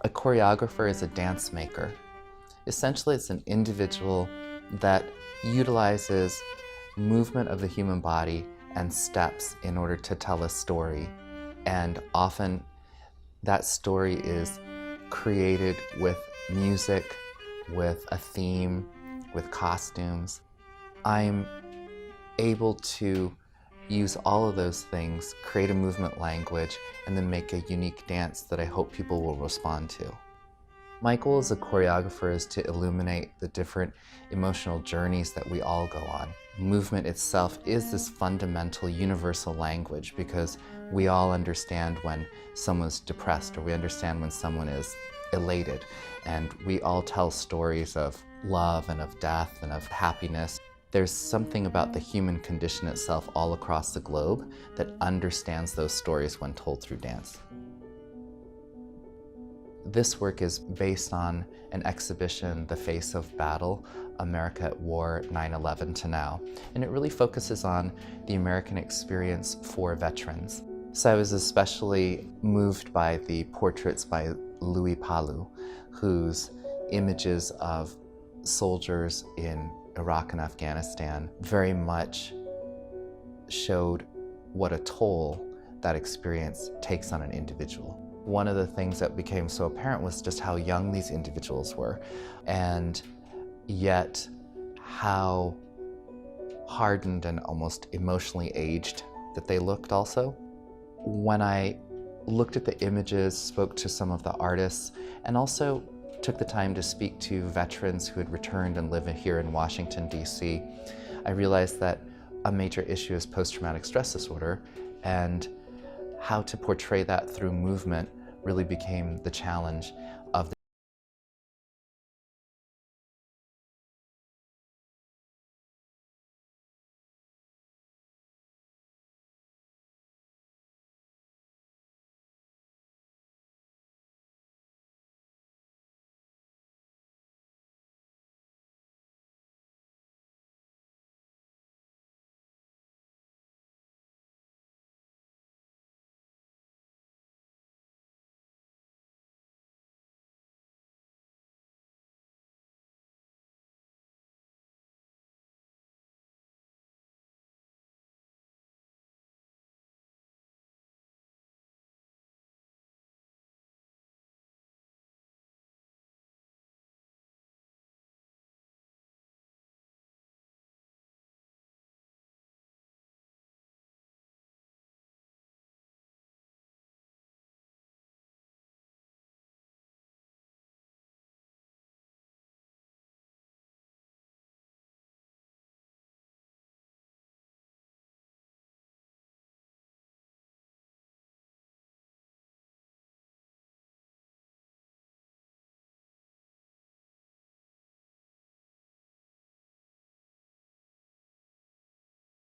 A choreographer is a dance maker. Essentially, it's an individual that utilizes movement of the human body and steps in order to tell a story. And often that story is created with music, with a theme, with costumes. I'm able to use all of those things, create a movement language, and then make a unique dance that I hope people will respond to. My goal as a choreographer is to illuminate the different emotional journeys that we all go on. Movement itself is this fundamental universal language because we all understand when someone's depressed, or we understand when someone is elated, and we all tell stories of love and of death and of happiness. There's something about the human condition itself all across the globe that understands those stories when told through dance. This work is based on an exhibition, The Face of Battle, America at War, 9/11 to now. And it really focuses on the American experience for veterans. So I was especially moved by the portraits by Louis Palu, whose images of soldiers in Iraq and Afghanistan very much showed what a toll that experience takes on an individual. One of the things that became so apparent was just how young these individuals were, and yet how hardened and almost emotionally aged that they looked also. When I looked at the images, spoke to some of the artists, and also took the time to speak to veterans who had returned and live here in Washington, D.C., I realized that a major issue is post-traumatic stress disorder, and how to portray that through movement really became the challenge.